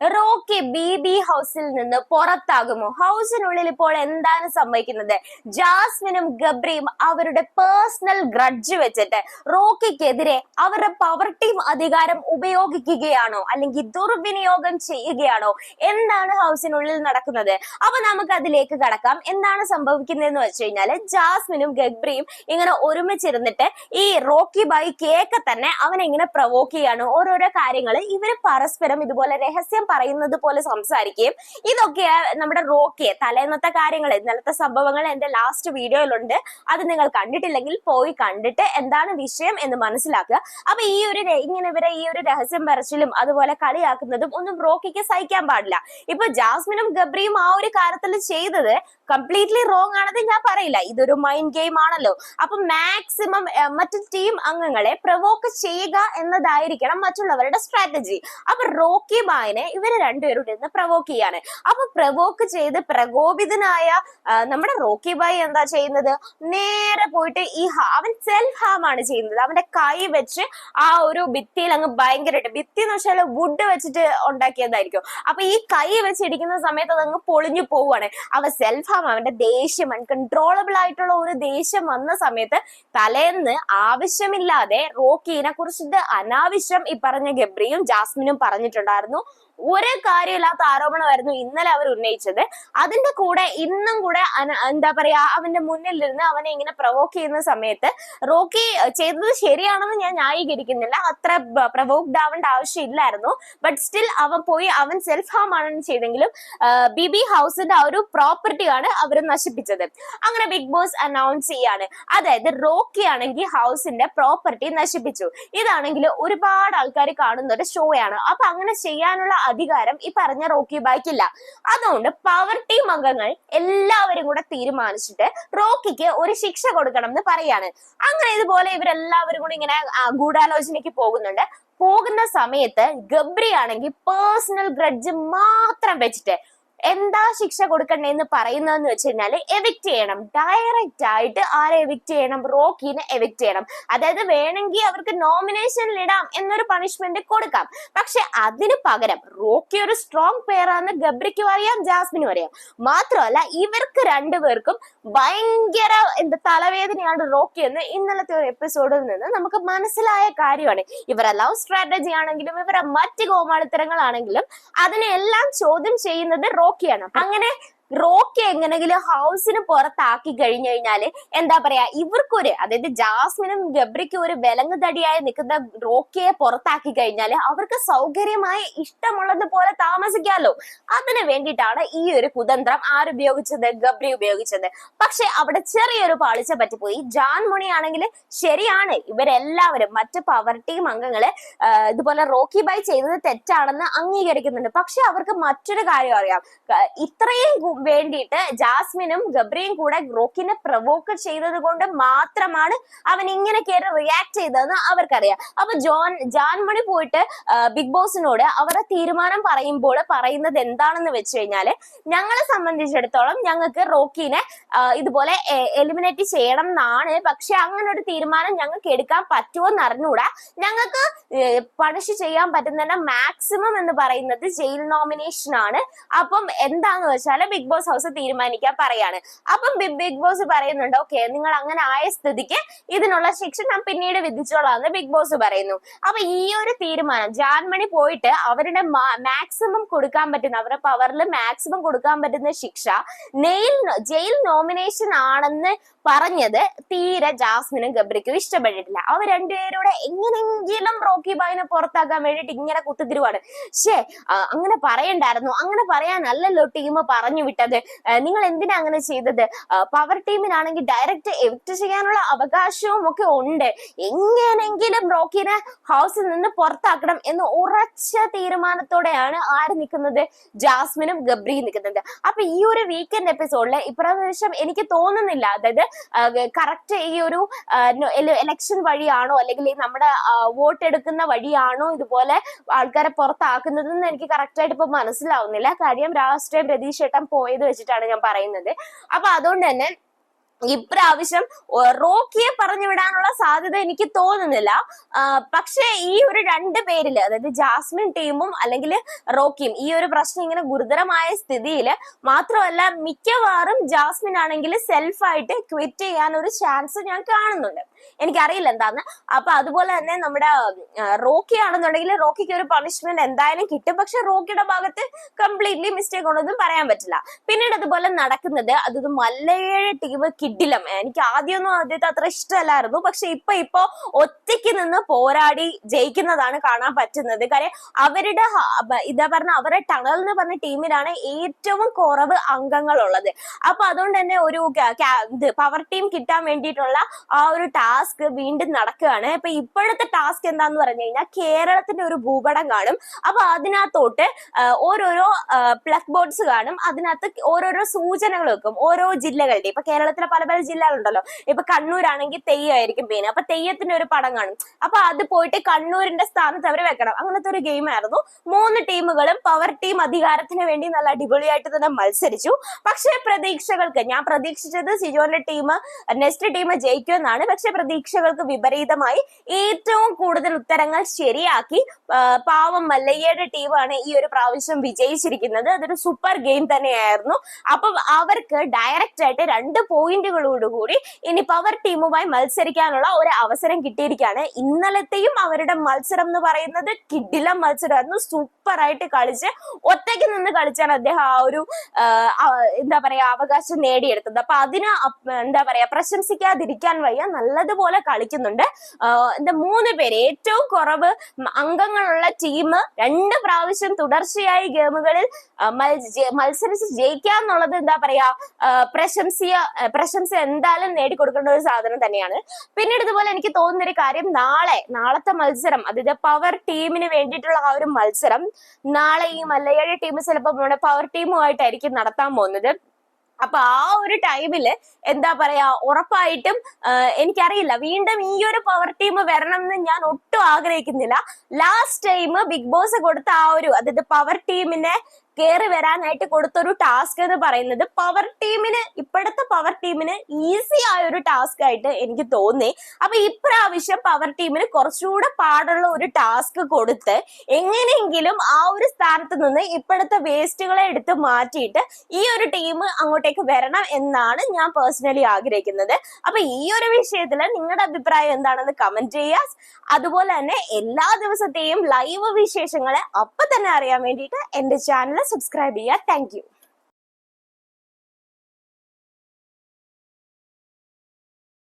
Rocky B ഹൗസിൽ നിന്ന് പുറത്താകുമോ? ഹൗസിനുള്ളിൽ ഇപ്പോൾ എന്താണ് സംഭവിക്കുന്നത്? ജാസ്മിനും ഗബ്രിയും അവരുടെ പേഴ്സണൽ ഗ്രഡ്ജ് വെച്ചിട്ട് റോക്കിക്കെതിരെ അവരുടെ പവർ ടീം അധികാരം ഉപയോഗിക്കുകയാണോ, അല്ലെങ്കിൽ ദുർവിനിയോഗം ചെയ്യുകയാണോ? എന്താണ് ഹൗസിനുള്ളിൽ നടക്കുന്നത്? അപ്പൊ നമുക്ക് അതിലേക്ക് കടക്കാം. എന്താണ് സംഭവിക്കുന്നതെന്ന് വെച്ച് കഴിഞ്ഞാല്, ജാസ്മിനും ഗബ്രിയും ഇങ്ങനെ ഒരുമിച്ചിരുന്നിട്ട് ഈ റോക്കി ബായി കേക്ക് തന്നെ അവനെ ഇങ്ങനെ പ്രവോക്ക് ചെയ്യാണ്. ഓരോരോ കാര്യങ്ങൾ ഇവര് പരസ്പരം ഇതുപോലെ രഹസ്യം പറയുന്നത് പോലെ സംസാരിക്കുകയും, ഇതൊക്കെ നമ്മുടെ റോക്കിയെ തലേന്നത്തെ കാര്യങ്ങൾ, ഇന്നലത്തെ സംഭവങ്ങൾ എന്റെ ലാസ്റ്റ് വീഡിയോയിലുണ്ട്. അത് നിങ്ങൾ കണ്ടിട്ടില്ലെങ്കിൽ പോയി കണ്ടിട്ട് എന്താണ് വിഷയം എന്ന് മനസ്സിലാക്കുക. അപ്പൊ ഇങ്ങനെ ഇവരെ ഈ ഒരു രഹസ്യം പറച്ചിലും അതുപോലെ കളിയാക്കുന്നതും ഒന്നും റോക്കിക്ക് സഹിക്കാൻ പാടില്ല. ഇപ്പൊ ജാസ്മിനും ഗബ്രിയും ആ ഒരു കാര്യത്തിൽ ചെയ്തത് കംപ്ലീറ്റ്ലി റോങ് ആണെന്ന് ഞാൻ പറയില്ല. ഇതൊരു മൈൻഡ് ഗെയിം ആണല്ലോ. അപ്പൊ മാക്സിമം മറ്റു ടീം അംഗങ്ങളെ പ്രവോക്ക് ചെയ്യുക എന്നതായിരിക്കണം മറ്റുള്ളവരുടെ സ്ട്രാറ്റജി. അപ്പൊ റോക്കി ബായിനെ ഇവര് രണ്ടുപേരും ഇരുന്ന് പ്രവോക്ക് ചെയ്യാണ്. അപ്പൊ പ്രവോക്ക് ചെയ്ത് പ്രകോപിതനായ നമ്മുടെ റോക്കി ബായി എന്താ ചെയ്യുന്നത്? നേരെ പോയിട്ട് അവൻ സെൽഫ് ഹാം ആണ് ചെയ്യുന്നത്. അവന്റെ കൈ വെച്ച് ആ ഒരു ഭിത്തിയിൽ അങ്ങ് ഭയങ്കരമായിട്ട്, ഭിത്തി എന്ന് വെച്ചാൽ വുഡ് വെച്ചിട്ട് ഉണ്ടാക്കിയതായിരിക്കും. അപ്പൊ ഈ കൈ വെച്ച് ഇടിക്കുന്ന സമയത്ത് അതങ്ങ് പൊളിഞ്ഞു പോവുകയാണ്. അവൻ സെൽഫ് ഹാം, അവന്റെ ദേഷ്യം, അൺകൺട്രോളബിൾ ആയിട്ടുള്ള ഒരു ദേഷ്യം വന്ന സമയത്ത് തലേന്ന് ആവശ്യമില്ലാതെ റോക്കിനെ കുറിച്ചിട്ട് അനാവശ്യം ഈ പറഞ്ഞ ഗബ്രിയും ജാസ്മിനും പറഞ്ഞിട്ടുണ്ടായിരുന്നു. ഒരു കാര്യമില്ലാത്ത ആരോപണമായിരുന്നു ഇന്നലെ അവർ ഉന്നയിച്ചത്. അതിന്റെ കൂടെ ഇന്നും കൂടെ എന്താ പറയാ, അവന്റെ മുന്നിലിരുന്ന് അവനെ ഇങ്ങനെ പ്രവോക്ക് ചെയ്യുന്ന സമയത്ത് റോക്കി ചെയ്തത് ശരിയാണെന്ന് ഞാൻ ന്യായീകരിക്കുന്നില്ല. അത്ര പ്രവോക്ഡ് ആവേണ്ട ആവശ്യമില്ലായിരുന്നു. ബട്ട് സ്റ്റിൽ അവൻ സെൽഫ് ഹാം ആണ് ചെയ്തെങ്കിലും ബി ഹൗസിന്റെ ആ ഒരു പ്രോപ്പർട്ടിയാണ് അവർ നശിപ്പിച്ചത്. അങ്ങനെ ബിഗ് ബോസ് അനൗൺസ് ചെയ്യാണ്. അതായത് റോക്കി ആണെങ്കിൽ ഹൗസിന്റെ പ്രോപ്പർട്ടി നശിപ്പിച്ചു. ഇതാണെങ്കിൽ ഒരുപാട് ആൾക്കാർ കാണുന്ന ഒരു ഷോ ആണ്. അപ്പൊ അങ്ങനെ ചെയ്യാനുള്ള അധികാരം ഈ പറഞ്ഞ റോക്കി ബായ്ക്കില്ല. അതുകൊണ്ട് പവർ ടീം അംഗങ്ങൾ എല്ലാവരും കൂടെ തീരുമാനിച്ചിട്ട് റോക്കിക്ക് ഒരു ശിക്ഷ കൊടുക്കണം എന്ന് പറയാണ്. അങ്ങനെ ഇതുപോലെ ഇവരെല്ലാവരും കൂടി ഇങ്ങനെ ഗൂഢാലോചനയ്ക്ക് പോകുന്ന സമയത്ത് ഗബ്രി ആണെങ്കിൽ പേഴ്സണൽ ഗ്രഡ്ജ് മാത്രം വെച്ചിട്ട് എന്താ ശിക്ഷ കൊടുക്കണ്ടേന്ന് പറയുന്നതെന്ന് വെച്ച് കഴിഞ്ഞാല് എവിക്റ്റ് ചെയ്യണം. ഡയറക്റ്റ് ആയിട്ട് ആരെ എവിക്റ്റ് ചെയ്യണം? റോക്കിനെ എവിക്റ്റ് ചെയ്യണം. അതായത് വേണമെങ്കിൽ അവർക്ക് നോമിനേഷനിൽ ഇടാം എന്നൊരു പണിഷ്മെന്റ് കൊടുക്കാം. പക്ഷെ അതിന് പകരം റോക്കി ഒരു സ്ട്രോങ് പെയറാന്ന് ഗബ്രിക്കും അറിയാം, ജാസ്മിനും അറിയാം. മാത്രമല്ല ഇവർക്ക് രണ്ടുപേർക്കും ഭയങ്കര തലവേദനയാണ് റോക്കി എന്ന് ഇന്നലത്തെ ഒരു എപ്പിസോഡിൽ നിന്ന് നമുക്ക് മനസ്സിലായ കാര്യമാണ്. ഇവരെ ലവ് സ്ട്രാറ്റജി ആണെങ്കിലും ഇവരെ മറ്റ് കോമാളിത്തരങ്ങളാണെങ്കിലും അതിനെല്ലാം ചോദ്യം ചെയ്യുന്നത് റോക്കിയാണ്. അങ്ങനെ റോക്കി എങ്ങനെങ്കിലും ഹൗസിന് പുറത്താക്കി കഴിഞ്ഞു കഴിഞ്ഞാല് എന്താ പറയാ, ഇവർക്കൊരു, അതായത് ജാസ്മിനും ഗബ്രിക്കും ഒരു വിലങ്ങുതടിയായി നിൽക്കുന്ന റോക്കിയെ പുറത്താക്കി കഴിഞ്ഞാല് അവർക്ക് സൗകര്യമായി ഇഷ്ടമുള്ളതുപോലെ താമസിക്കാമല്ലോ. അതിന് വേണ്ടിയിട്ടാണ് ഈ ഒരു കുതന്ത്രം ആരുപയോഗിച്ചത്? ഗബ്രി ഉപയോഗിച്ചത്. പക്ഷെ അവിടെ ചെറിയൊരു പാളിച്ച പറ്റിപ്പോയി. ജാൻമണി ആണെങ്കിൽ ശരിയാണ്, ഇവരെല്ലാവരും മറ്റ് പവർ ടീം അംഗങ്ങള് ഇതുപോലെ റോക്കി ബായ് ചെയ്തത് തെറ്റാണെന്ന് അംഗീകരിക്കുന്നുണ്ട്. പക്ഷെ അവർക്ക് മറ്റൊരു കാര്യം അറിയാം. ഇത്രയും വേണ്ടിയിട്ട് ജാസ്മിനും ഗബ്രിയും കൂടെ റോക്കിനെ പ്രവോക്ക് ചെയ്തത് കൊണ്ട് മാത്രമാണ് അവൻ ഇങ്ങനെ കയറി റിയാക്ട് ചെയ്തതെന്ന് അവർക്കറിയാം. അപ്പൊ ജാൻമണി പോയിട്ട് ബിഗ് ബോസിനോട് അവരുടെ തീരുമാനം പറയുമ്പോൾ പറയുന്നത് എന്താണെന്ന് വെച്ച് കഴിഞ്ഞാല്, ഞങ്ങളെ സംബന്ധിച്ചിടത്തോളം ഞങ്ങൾക്ക് റോക്കിനെ ഇതുപോലെ എലിമിനേറ്റ് ചെയ്യണം എന്നാണ്. പക്ഷെ അങ്ങനെ ഒരു തീരുമാനം ഞങ്ങൾക്ക് എടുക്കാൻ പറ്റുമോ എന്ന് അറിഞ്ഞൂടാ. ഞങ്ങൾക്ക് പണിഷ് ചെയ്യാൻ പറ്റുന്ന മാക്സിമം എന്ന് പറയുന്നത് ജയിൽ നോമിനേഷൻ ആണ്. അപ്പം എന്താന്ന് വെച്ചാൽ ബിഗ് ബോസ് ഹൗസ് തീരുമാനിക്കാൻ പറയാണ്. അപ്പം ബിഗ് ബോസ് പറയുന്നുണ്ട്, ഓക്കെ നിങ്ങൾ അങ്ങനെ ആയ സ്ഥിതിക്ക് ഇതിനുള്ള ശിക്ഷ ഞാൻ പിന്നീട് വിധിച്ചോളാന്ന് ബിഗ് ബോസ് പറയുന്നു. അപ്പൊ ഈ ഒരു തീരുമാനം ജാൻമണി പോയിട്ട് അവരുടെ മാക്സിമം കൊടുക്കാൻ പറ്റുന്ന, അവരുടെ പവറിൽ മാക്സിമം കൊടുക്കാൻ പറ്റുന്ന ശിക്ഷ ജയിൽ നോമിനേഷൻ ആണെന്ന് പറഞ്ഞത് തീരെ ജാസ്മിനും ഗബ്രിക്കും ഇഷ്ടപ്പെട്ടിട്ടില്ല. അവർ രണ്ടുപേരുടെ എങ്ങനെങ്കിലും റോക്കി ബായിനെ പുറത്താക്കാൻ വേണ്ടിയിട്ട് ഇങ്ങനെ കുത്തിത്തിരുവാണ്. അങ്ങനെ പറയണ്ടായിരുന്നു, അങ്ങനെ പറയാനല്ലല്ലോ ടീം പറഞ്ഞു വിട്ടത്, നിങ്ങൾ എന്തിനാ അങ്ങനെ ചെയ്തത്? പവർ ടീമിനാണെങ്കിൽ ഡയറക്റ്റ് എവിക്റ്റ് ചെയ്യാനുള്ള അവകാശവും ഒക്കെ ഉണ്ട്. എങ്ങനെങ്കിലും റോക്കിനെ ഹൗസിൽ നിന്ന് പുറത്താക്കണം എന്ന് ഉറച്ച തീരുമാനത്തോടെയാണ് ആര് നിൽക്കുന്നത്? ജാസ്മിനും ഗബ്രിയും നിൽക്കുന്നത്. അപ്പൊ ഈ ഒരു വീക്കെൻഡ് എപ്പിസോഡില് ഇപ്രാവശ്യം എനിക്ക് തോന്നുന്നില്ല, അതായത് കറക്റ്റ് ഈ ഒരു എലക്ഷൻ വഴിയാണോ അല്ലെങ്കിൽ നമ്മുടെ വോട്ട് എടുക്കുന്ന വഴിയാണോ ഇതുപോലെ ആൾക്കാരെ പുറത്താക്കുന്നതെന്ന് എനിക്ക് കറക്റ്റ് ആയിട്ട് ഇപ്പൊ മനസ്സിലാവുന്നില്ല. കാര്യം രാഷ്ട്രീയ പ്രതീക്ഷ പോയത് വെച്ചിട്ടാണ് ഞാൻ പറയുന്നത്. അപ്പൊ അതുകൊണ്ട് തന്നെ ഇപ്രാവശ്യം റോക്കിയെ പറഞ്ഞു വിടാനുള്ള സാധ്യത എനിക്ക് തോന്നുന്നില്ല. പക്ഷെ ഈ ഒരു രണ്ട് പേരില്, അതായത് ജാസ്മിൻ ടീമും അല്ലെങ്കിൽ റോക്കിയും ഈ ഒരു പ്രശ്നം ഇങ്ങനെ ഗുരുതരമായ സ്ഥിതിയിൽ മാത്രമല്ല, മിക്കവാറും ജാസ്മിൻ ആണെങ്കിൽ സെൽഫായിട്ട് ക്വിറ്റ് ചെയ്യാൻ ഒരു ചാൻസ് ഞാൻ കാണുന്നുണ്ട്. എനിക്കറിയില്ല എന്താന്ന്. അപ്പൊ അതുപോലെ തന്നെ നമ്മുടെ റോക്കി ആണെന്നുണ്ടെങ്കിൽ റോക്കിക്ക് ഒരു പണിഷ്മെന്റ് എന്തായാലും കിട്ടും. പക്ഷെ റോക്കിയുടെ ഭാഗത്ത് കംപ്ലീറ്റ്ലി മിസ്റ്റേക്ക് ഉണ്ടെന്നും പറയാൻ പറ്റില്ല. പിന്നീട് അതുപോലെ നടക്കുന്നത് അത് മല്ലയുടെ ടീം കിഡിലം. എനിക്ക് ആദ്യമൊന്നും ആദ്യത്തെ അത്ര ഇഷ്ടമല്ലായിരുന്നു. പക്ഷെ ഇപ്പൊ ഒറ്റയ്ക്ക് നിന്ന് പോരാടി ജയിക്കുന്നതാണ് കാണാൻ പറ്റുന്നത്. കാര്യം അവരുടെ അവരുടെ ടണൽ എന്ന് പറഞ്ഞ ടീമിലാണ് ഏറ്റവും കുറവ് അംഗങ്ങളുള്ളത്. അപ്പൊ അതുകൊണ്ട് തന്നെ ഒരു പവർ ടീം കിട്ടാൻ വേണ്ടിയിട്ടുള്ള ആ ഒരു ടാസ്ക് വീണ്ടും നടക്കുകയാണ്. ഇപ്പൊ ഇപ്പോഴത്തെ ടാസ്ക് എന്താന്ന് പറഞ്ഞു കഴിഞ്ഞാൽ കേരളത്തിന്റെ ഒരു ഭൂപടം കാണും. അപ്പൊ അതിനകത്തോട്ട് ഓരോരോ പ്ലഗ് ബോർഡ്സ് കാണും. അതിനകത്ത് ഓരോരോ സൂചനകൾ വെക്കും ഓരോ ജില്ലകളുടെ. ഇപ്പൊ കേരളത്തിലെ പല പല ജില്ലകളുണ്ടല്ലോ. ഇപ്പൊ കണ്ണൂരാണെങ്കിൽ തെയ്യമായിരിക്കും മെയിൻ. അപ്പൊ തെയ്യത്തിന്റെ ഒരു പടം കാണും. അപ്പൊ അത് പോയിട്ട് കണ്ണൂരിന്റെ സ്ഥാനത്ത് അവർ വെക്കണം. അങ്ങനത്തെ ഒരു ഗെയിം ആയിരുന്നു. 3 ടീമുകളും പവർ ടീം അധികാരത്തിന് വേണ്ടി നല്ല അടിപൊളിയായിട്ട് തന്നെ മത്സരിച്ചു. പക്ഷെ പ്രതീക്ഷകൾക്ക്, ഞാൻ പ്രതീക്ഷിച്ചത് സിജോന്റെ ടീം നെക്സ്റ്റ് ടീം ജയിക്കുമെന്നാണ്. പക്ഷെ പ്രതീക്ഷകൾക്ക് വിപരീതമായി ഏറ്റവും കൂടുതൽ ഉത്തരങ്ങൾ ശരിയാക്കി പാവം മല്ലയ്യയുടെ ടീമാണ് ഈ ഒരു പ്രാവശ്യം വിജയിച്ചിരിക്കുന്നത്. അതൊരു സൂപ്പർ ഗെയിം തന്നെയായിരുന്നു. അപ്പം അവർക്ക് ഡയറക്റ്റ് ആയിട്ട് 2 പോയിന്റുകളോടുകൂടി ഇനി പവർ ടീമുമായി മത്സരിക്കാനുള്ള ഒരു അവസരം കിട്ടിയിരിക്കുകയാണ്. ഇന്നലത്തെയും അവരുടെ മത്സരം എന്ന് പറയുന്നത് കിടിലം മത്സരമായിരുന്നു. സൂപ്പർ ആയിട്ട് കളിച്ച് ഒറ്റയ്ക്ക് നിന്ന് കളിച്ചാണ് അദ്ദേഹം ആ ഒരു അവകാശം നേടിയെടുത്തത്. അപ്പൊ അതിന് പ്രശംസിക്കാതിരിക്കാൻ വയ്യ. നല്ലതുപോലെ കളിക്കുന്നുണ്ട്. 3 പേര്, ഏറ്റവും കുറവ് അംഗങ്ങളുള്ള ടീം 2 പ്രാവശ്യം തുടർച്ചയായി ഗെയിമുകളിൽ മത്സരിച്ച് ജയിക്കാന്നുള്ളത് പ്രശംസ എന്തായാലും നേടിക്കൊടുക്കേണ്ട ഒരു സാധനം തന്നെയാണ്. പിന്നീട് ഇതുപോലെ എനിക്ക് തോന്നുന്ന ഒരു കാര്യം, നാളത്തെ മത്സരം, അതായത് പവർ ടീമിന് വേണ്ടിയിട്ടുള്ള ആ ഒരു മത്സരം നാളെ ഈ മല്ലയ്യയുടെ ടീം ചിലപ്പോൾ നമ്മുടെ പവർ ടീമുമായിട്ടായിരിക്കും നടത്താൻ പോകുന്നത്. അപ്പൊ ആ ഒരു ടൈമില് ഉറപ്പായിട്ടും എനിക്കറിയില്ല, വീണ്ടും ഈ ഒരു പവർ ടീം വരണം എന്ന് ഞാൻ ഒട്ടും ആഗ്രഹിക്കുന്നില്ല. ലാസ്റ്റ് ടൈം ബിഗ് ബോസ് കൊടുത്ത ആ ഒരു, അതായത് പവർ ടീമിനെ കയറി വരാനായിട്ട് കൊടുത്തൊരു ടാസ്ക് എന്ന് പറയുന്നത് ഇപ്പോഴത്തെ പവർ ടീമിന് ഈസി ആയ ഒരു ടാസ്ക് ആയിട്ട് എനിക്ക് തോന്നി. അപ്പൊ ഇപ്രാവശ്യം പവർ ടീമിന് കുറച്ചുകൂടെ പാടുള്ള ഒരു ടാസ്ക് കൊടുത്ത് എങ്ങനെയെങ്കിലും ആ ഒരു സ്ഥാനത്ത് നിന്ന് ഇപ്പോഴത്തെ വേസ്റ്റുകളെ എടുത്ത് മാറ്റിയിട്ട് ഈ ഒരു ടീം അങ്ങോട്ടേക്ക് വരണം എന്നാണ് ഞാൻ പേഴ്സണലി ആഗ്രഹിക്കുന്നത്. അപ്പൊ ഈ ഒരു വിഷയത്തിൽ നിങ്ങളുടെ അഭിപ്രായം എന്താണെന്ന് കമന്റ് ചെയ്യുക. അതുപോലെ തന്നെ എല്ലാ ദിവസത്തെയും ലൈവ് വിശേഷങ്ങളെ അപ്പൊ തന്നെ അറിയാൻ വേണ്ടിയിട്ട് എന്റെ ചാനൽ സബ്സ്ക്രൈബ് ചെയ്യുക. Thank you.